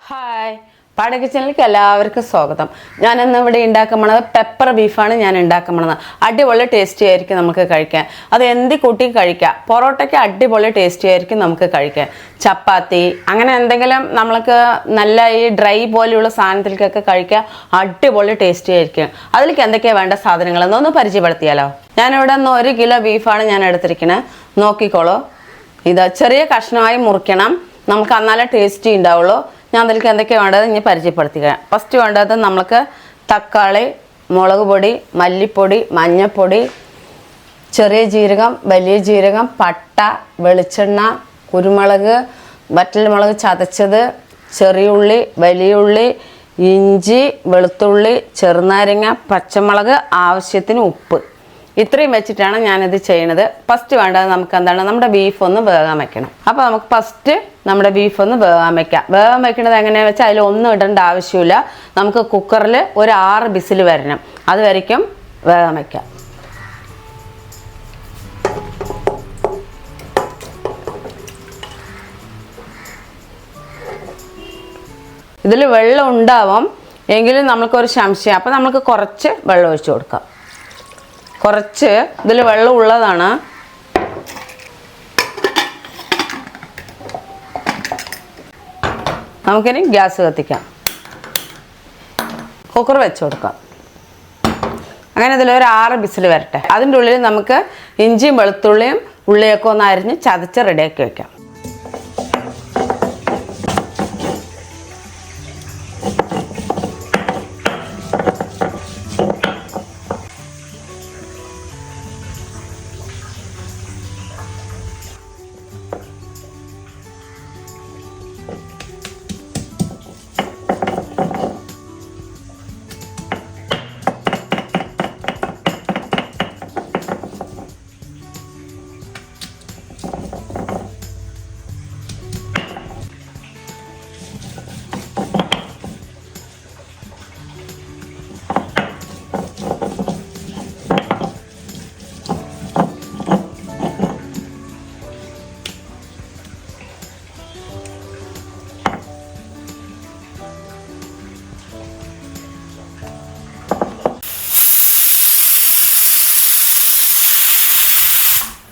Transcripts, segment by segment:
Hi പാട കിച്ചണിലേക്ക് എല്ലാവർക്കും സ്വാഗതം. ഞാനിന്ന് ഇവിടെ ഉണ്ടാക്കാൻ പോണത് പെപ്പർ ബീഫാണ് ഞാൻ ഉണ്ടാക്കാൻ പോണത്. അടിപൊളി ടേസ്റ്റി ആയിരിക്കും നമുക്ക് കഴിക്കാൻ. അത് എന്ത് കൂട്ടി കഴിക്കാം. പൊറോട്ടയ്ക്ക് അടിപൊളി ടേസ്റ്റി ആയിരിക്കും നമുക്ക് കഴിക്കാൻ. ചപ്പാത്തി അങ്ങനെ എന്തെങ്കിലും നമ്മൾക്ക് നല്ല ഈ ഡ്രൈ പോലെയുള്ള സാധനത്തിലേക്കൊക്കെ കഴിക്കാൻ അടിപൊളി ടേസ്റ്റി ആയിരിക്കും. അതിലേക്ക് എന്തൊക്കെയാണ് വേണ്ട സാധനങ്ങളെന്നൊന്ന് പരിചയപ്പെടുത്തിയാലോ. ഞാനിവിടെ നിന്ന് 1 കിലോ ബീഫാണ് ഞാൻ എടുത്തിരിക്കുന്നത്. നോക്കിക്കോളൂ. ഇത് ചെറിയ കഷ്ണമായി മുറിക്കണം. നമുക്ക് എന്നാലേ ടേസ്റ്റി ഉണ്ടാവുള്ളൂ. ഞാൻ അതിലേക്ക് എന്തൊക്കെയാണ് വേണ്ടത് ഇനി പരിചയപ്പെടുത്തുക. ഫസ്റ്റ് വേണ്ടത് നമുക്ക് തക്കാളി, മുളക് പൊടി, മല്ലിപ്പൊടി, മഞ്ഞൾപ്പൊടി, ചെറിയ ജീരകം, വലിയ ജീരകം, പട്ട, വെളിച്ചെണ്ണ, കുരുമുളക്, വറ്റൽമുളക് ചതച്ചത്, ചെറിയുള്ളി, വലിയ ഉള്ളി, ഇഞ്ചി, വെളുത്തുള്ളി, ചെറുനാരങ്ങ, പച്ചമുളക്, ആവശ്യത്തിന് ഉപ്പ്. ഇത്രയും വെച്ചിട്ടാണ് ഞാനിത് ചെയ്യുന്നത്. ഫസ്റ്റ് വേണ്ടത് നമുക്ക് എന്താണ്, നമ്മുടെ ബീഫ് ഒന്ന് വേകാൻ വെക്കണം. അപ്പോൾ നമുക്ക് ഫസ്റ്റ് നമ്മുടെ ബീഫ് ഒന്ന് വേകാൻ വെക്കാം. വേകാൻ വെക്കുന്നത് എങ്ങനെയാണെന്ന് വെച്ചാൽ അതിൽ ഒന്നും ഇടേണ്ട ആവശ്യമില്ല. നമുക്ക് കുക്കറിൽ ഒരു 6 വിസിൽ വരണം. അതുവരയ്ക്കും വേകാൻ വെക്കാം. ഇതിൽ വെള്ളം ഉണ്ടാവും എങ്കിലും നമുക്കൊരു സംശയം. അപ്പോൾ നമുക്ക് കുറച്ച് വെള്ളം ഒഴിച്ചു കൊടുക്കാം. കുറച്ച് ഇതിൽ വെള്ളം ഉള്ളതാണ്. നമുക്കിനി ഗ്യാസ് കത്തിക്കാം. കുക്കർ വെച്ച് കൊടുക്കാം. അങ്ങനെ ഇതിലൊരു 6 വിസിൽ വരട്ടെ. അതിൻ്റെ ഉള്ളിൽ നമുക്ക് ഇഞ്ചിയും വെളുത്തുള്ളിയും ഉള്ളിയൊക്കെ ഒന്ന് അരിഞ്ഞ് ചതച്ച് റെഡിയാക്കി വെക്കാം.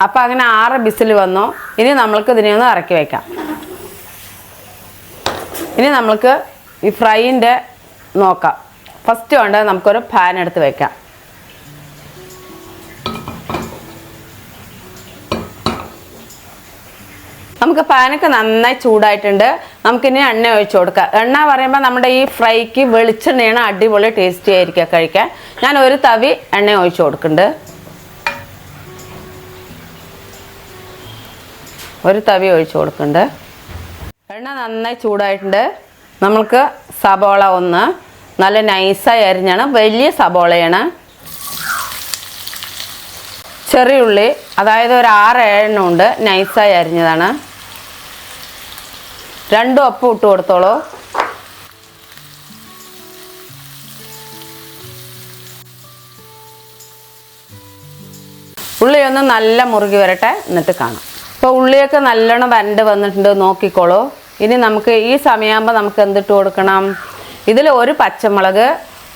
അപ്പോൾ അങ്ങനെ 6 വിസിൽ വന്നു. ഇനി നമ്മൾക്ക് ഇതിനെ ഒന്ന് ഇറക്കി വയ്ക്കാം. ഇനി നമ്മൾക്ക് ഈ ഫ്രൈൻ്റെ നോക്കാം. ഫസ്റ്റ് വേണ്ടത് നമുക്കൊരു പാൻ എടുത്ത് വയ്ക്കാം. നമുക്ക് പാനൊക്കെ നന്നായി ചൂടായിട്ടുണ്ട്. നമുക്കിനി എണ്ണ ഒഴിച്ചു കൊടുക്കാം. എണ്ണ പറയുമ്പോൾ നമ്മുടെ ഈ ഫ്രൈക്ക് വെളിച്ചെണ്ണയാണ് അടിപൊളി ടേസ്റ്റി ആയിരിക്കുക കഴിക്കാൻ. ഞാൻ ഒരു തവി എണ്ണ ഒഴിച്ചു കൊടുക്കുന്നുണ്ട്. ഒരു തവി ഒഴിച്ചു കൊടുക്കുന്നുണ്ട്. എണ്ണ നന്നായി ചൂടായിട്ടുണ്ട്. നമ്മൾക്ക് സബോള ഒന്ന് നല്ല നൈസായി അരിഞ്ഞാണ്. വലിയ സബോളയാണ്. ചെറിയുള്ളി അതായത് ഒരു 6-7 ഉണ്ട്. നൈസായി അരിഞ്ഞതാണ്. 2 ഒപ്പം ഇട്ട് കൊടുത്തോളൂ. ഉള്ളിയൊന്ന് നല്ല മുറുകി വരട്ടെ, എന്നിട്ട് കാണാം. ഇപ്പോൾ ഉള്ളിയൊക്കെ നല്ലോണം വരണ്ട് വന്നിട്ടുണ്ട്. നോക്കിക്കോളൂ. ഇനി നമുക്ക് ഈ സമയമാകുമ്പോൾ നമുക്ക് എന്തിട്ട് കൊടുക്കണം. ഇതിൽ ഒരു പച്ചമുളക്,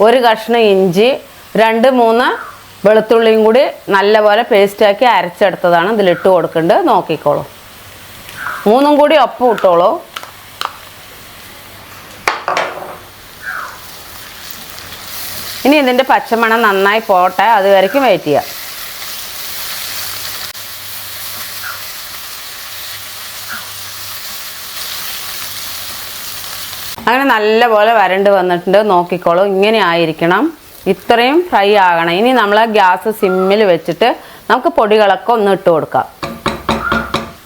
ഒരു കഷ്ണം ഇഞ്ചി, 2-3 വെളുത്തുള്ളിയും കൂടി നല്ലപോലെ പേസ്റ്റാക്കി അരച്ചെടുത്തതാണ് ഇതിലിട്ട് കൊടുക്കേണ്ടത്. നോക്കിക്കോളൂ. 3 കൂടി ഒപ്പം ഇട്ടോളൂ. ഇനി ഇതിൻ്റെ പച്ചമണം നന്നായി പോട്ടെ, അതുവരയ്ക്കും വെയിറ്റ് ചെയ്യാം. അങ്ങനെ നല്ലപോലെ വരണ്ട് വന്നിട്ടുണ്ട്. നോക്കിക്കോളൂ. ഇങ്ങനെ ആയിരിക്കണം. ഇത്രയും ഫ്രൈ ആകണം. ഇനി നമ്മൾ ഗ്യാസ് സിമ്മിൽ വെച്ചിട്ട് നമുക്ക് പൊടികളൊക്കെ ഒന്ന് ഇട്ട് കൊടുക്കാം.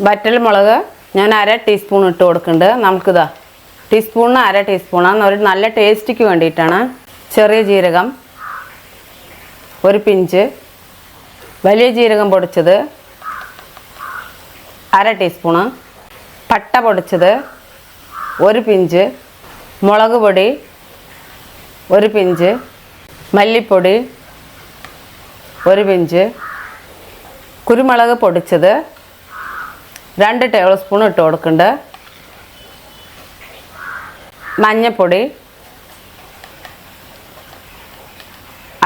വറ്റൽമുളക് ഞാൻ 1/2 ടീസ്പൂൺ ഇട്ട് കൊടുക്കുന്നുണ്ട്. നമുക്കിതാ ടീസ്പൂണിന് 1/2 ടീസ്പൂണാണ്. ഒരു നല്ല ടേസ്റ്റിക്ക് വേണ്ടിയിട്ടാണ്. ചെറിയ ജീരകം ഒരു പിഞ്ച്, വലിയ ജീരകം പൊടിച്ചത് 1/2 ടീസ്പൂണ്, പട്ട പൊടിച്ചത് 1 പിഞ്ച്, മുളക് പൊടി 1 പിഞ്ച്, മല്ലിപ്പൊടി 1 പിഞ്ച്, കുരുമുളക് പൊടിച്ചത് 2 ടേബിൾ സ്പൂൺ ഇട്ട് കൊടുക്കുന്നുണ്ട്. മഞ്ഞൾപ്പൊടി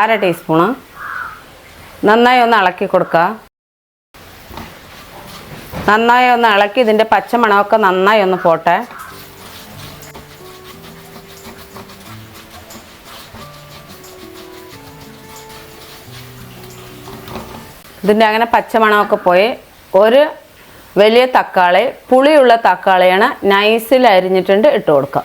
1/2 ടീസ്പൂണ്. നന്നായി ഒന്ന് ഇളക്കി കൊടുക്കുക. നന്നായി ഒന്ന് ഇളക്കി ഇതിൻ്റെ പച്ചമണമൊക്കെ നന്നായി ഒന്ന് പോട്ടെ. ഇതിൻ്റെ അങ്ങനെ പച്ചമണമൊക്കെ പോയി ഒരു വലിയ തക്കാളി, പുളിയുള്ള തക്കാളിയാണ്, നൈസിൽ അരിഞ്ഞിട്ടുണ്ട്, ഇട്ട് കൊടുക്കുക.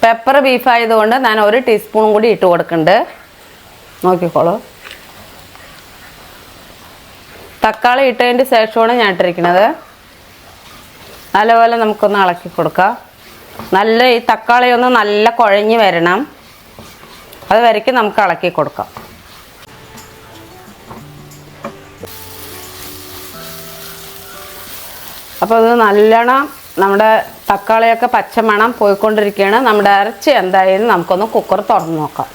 പെപ്പർ ബീഫ് ആയതുകൊണ്ട് ഞാൻ 1 ടീസ്പൂൺ കൂടി ഇട്ട് കൊടുക്കുന്നുണ്ട്. നോക്കിക്കോളൂ. തക്കാളി ഇട്ടതിൻ്റെ ശേഷമാണ് ഞാൻ ഇട്ടിരിക്കുന്നത്. നല്ലപോലെ നമുക്കൊന്ന് ഇളക്കി കൊടുക്കാം. നല്ല ഈ തക്കാളി ഒന്ന് നല്ല കുഴഞ്ഞ് വരണം. അത് വരയ്ക്കും നമുക്ക് ഇളക്കി കൊടുക്കാം. അപ്പോൾ അത് നല്ലോണം നമ്മുടെ തക്കാളിയൊക്കെ പച്ചമണം പോയിക്കൊണ്ടിരിക്കുകയാണ്. നമ്മുടെ ഇറച്ചി എന്തായാലും നമുക്കൊന്ന് കുക്കർ തുറന്ന് നോക്കാം.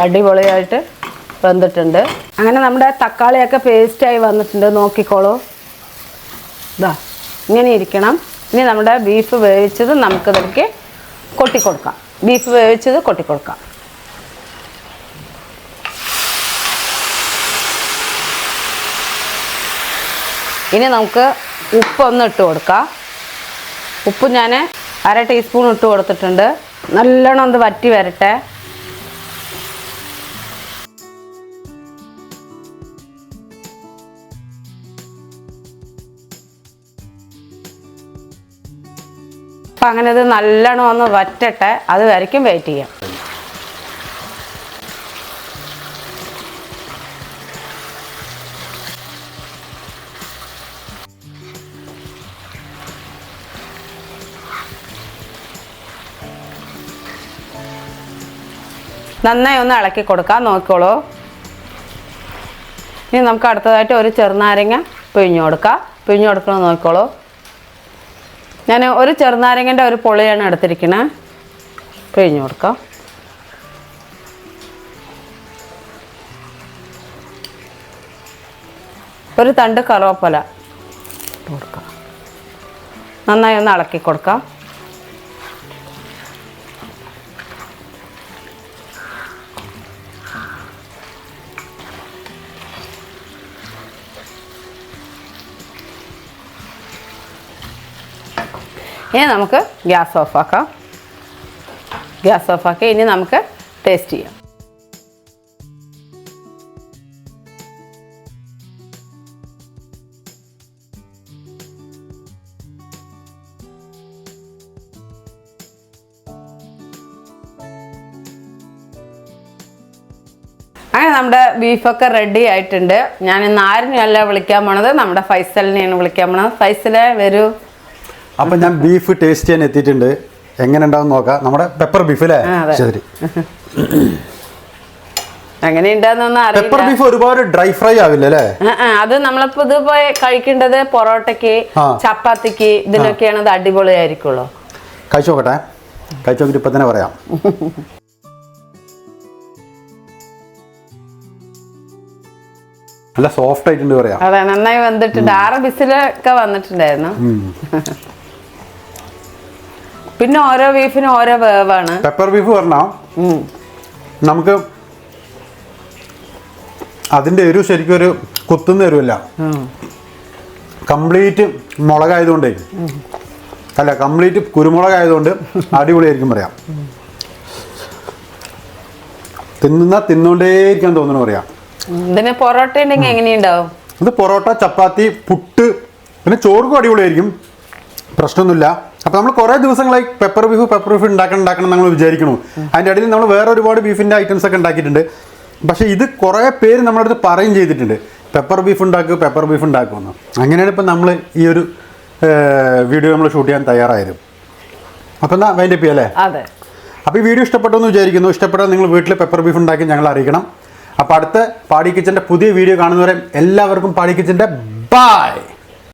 അടിപൊളിയായിട്ട് വെന്തിട്ടുണ്ട്. അങ്ങനെ നമ്മുടെ തക്കാളിയൊക്കെ പേസ്റ്റായി വന്നിട്ടുണ്ട്. നോക്കിക്കോളൂ. ഇതാ ഇങ്ങനെ ഇരിക്കണം. ഇനി നമ്മുടെ ബീഫ് വേവിച്ചത് നമുക്കിതിലേക്ക് കൊട്ടിക്കൊടുക്കാം. ബീഫ് വേവിച്ചത് കൊട്ടിക്കൊടുക്കാം. ഇനി നമുക്ക് ഉപ്പൊന്ന് ഇട്ട് കൊടുക്കാം. ഉപ്പ് ഞാൻ 1/2 ടീസ്പൂൺ ഇട്ട് കൊടുത്തിട്ടുണ്ട്. നല്ലോണം ഒന്ന് വറ്റി വരട്ടെ. അപ്പം അങ്ങനെ ഇത് നല്ലോണം ഒന്ന് വറ്റട്ടെ. അത് വരയ്ക്കും വെയിറ്റ് ചെയ്യാം. നന്നായി ഒന്ന് ഇളക്കി കൊടുക്കാം. നോക്കിക്കോളൂ. ഇനി നമുക്ക് അടുത്തതായിട്ട് ഒരു ചെറുനാരങ്ങ പിഴിഞ്ഞു കൊടുക്കാം. പിഴിഞ്ഞു കൊടുക്കണമെന്ന് നോക്കിക്കോളൂ. ഞാൻ ഒരു ചെറുനാരങ്ങൻ്റെ ഒരു പൊളിയാണ് എടുത്തിരിക്കുന്നത്. പിഴിഞ്ഞു കൊടുക്കാം. ഒരു തണ്ട് കറുവപ്പല കൊടുക്കാം. നന്നായി ഒന്ന് ഇളക്കി കൊടുക്കാം. ഇനി നമുക്ക് ഗ്യാസ് ഓഫാക്കാം. ഗ്യാസ് ഓഫാക്കി ഇനി നമുക്ക് ടേസ്റ്റ് ചെയ്യാം. അങ്ങനെ നമ്മുടെ ബീഫൊക്കെ റെഡി ആയിട്ടുണ്ട്. ഞാൻ ഇന്ന് ആരിനെയല്ല വിളിക്കാൻ പോണത്, നമ്മുടെ ഫൈസലിനെയാണ് വിളിക്കാൻ പോണത്. ഫൈസലെ വരൂ. അപ്പം ഞാൻ ബീഫ് ടേസ്റ്റ് ചെയ്യാൻ എത്തിയിട്ടുണ്ട്. എങ്ങനെ ഉണ്ടാവും നോക്കാം. നമ്മുടെ പെപ്പർ ബീഫ് അല്ലേ? ശരി. പെപ്പർ ബീഫ് ഒരുപാട് ഡ്രൈ ഫ്രൈ ആവില്ല അല്ലേ? അത് നമ്മളിപ്പോ ഇത് പോയി കഴിക്കേണ്ടത് പൊറോട്ടയ്ക്ക്, ചപ്പാത്തിക്ക്, ഇതിനൊക്കെയാണ് ഇത് അടിപൊളിയായിരിക്കുള്ളൂ. കഴിച്ചു നോക്കട്ടെ. കഴിച്ചു നോക്കിട്ട് ഇപ്പൊ തന്നെ പറയാം. നല്ല സോഫ്റ്റ് ആയിട്ടുണ്ട് പറയാം. അതെ, നന്നായി വന്നിട്ടുണ്ട്. 6 ബിസിലൊക്കെ വന്നിട്ടുണ്ടായിരുന്നു. പിന്നെ ഓരോ ബീഫിനും ഓരോ വേവാണ്. പെപ്പർ ബീഫ് പറഞ്ഞാൽ നമുക്ക് അതിന്റെ എരിവ് ശരിക്കും ഒരു കുത്തുന്ന എരിവല്ല. കംപ്ലീറ്റ് മുളകായതുകൊണ്ടേ, അല്ല കംപ്ലീറ്റ് കുരുമുളകായതുകൊണ്ട് അടിപൊളിയായിരിക്കും പറയാം. തിന്നോണ്ടേയിരിക്കാൻ തോന്നുന്നു പറയാം. ഇതിന് പൊറോട്ട ഉണ്ടെങ്കിൽ എങ്ങനെയുണ്ടാവും? ഇത് പൊറോട്ട, ചപ്പാത്തി, പുട്ട്, പിന്നെ ചോറും അടിപൊളിയായിരിക്കും. പ്രശ്നമൊന്നുമില്ല. അപ്പോൾ നമ്മൾ കുറേ ദിവസങ്ങളായി പെപ്പർ ബീഫ് ഉണ്ടാക്കണം നമ്മൾ വിചാരിക്കണു. അതിൻ്റെ ഇടയിൽ നമ്മൾ വേറെ ഒരുപാട് ബീഫിൻ്റെ ഐറ്റംസ് ഒക്കെ ഉണ്ടാക്കിയിട്ടുണ്ട്. പക്ഷേ ഇത് കുറേ പേര് നമ്മുടെ അടുത്ത് പറയും ചെയ്തിട്ടുണ്ട്, പെപ്പർ ബീഫ് ഉണ്ടാക്കുമെന്ന്. അങ്ങനെയാണ് ഇപ്പം നമ്മൾ ഈ ഒരു വീഡിയോ നമ്മൾ ഷൂട്ട് ചെയ്യാൻ തയ്യാറായത്. അപ്പോൾ എന്നാൽ വൈൻഡ് അപ്പ് ചെയ്യാം അല്ലേ? അതെ. അപ്പോൾ ഈ വീഡിയോ ഇഷ്ടപ്പെട്ടു എന്ന് വിചാരിക്കുന്നു. ഇഷ്ടപ്പെട്ടാൽ നിങ്ങൾ വീട്ടിൽ പെപ്പർ ബീഫ് ഉണ്ടാക്കി ഞങ്ങൾ അറിയിക്കണം. അപ്പോൾ അടുത്ത പാടി കിച്ചൻ്റെ പുതിയ വീഡിയോ കാണുന്നവരെ എല്ലാവർക്കും പാടി കിച്ചൻ്റെ ബൈ.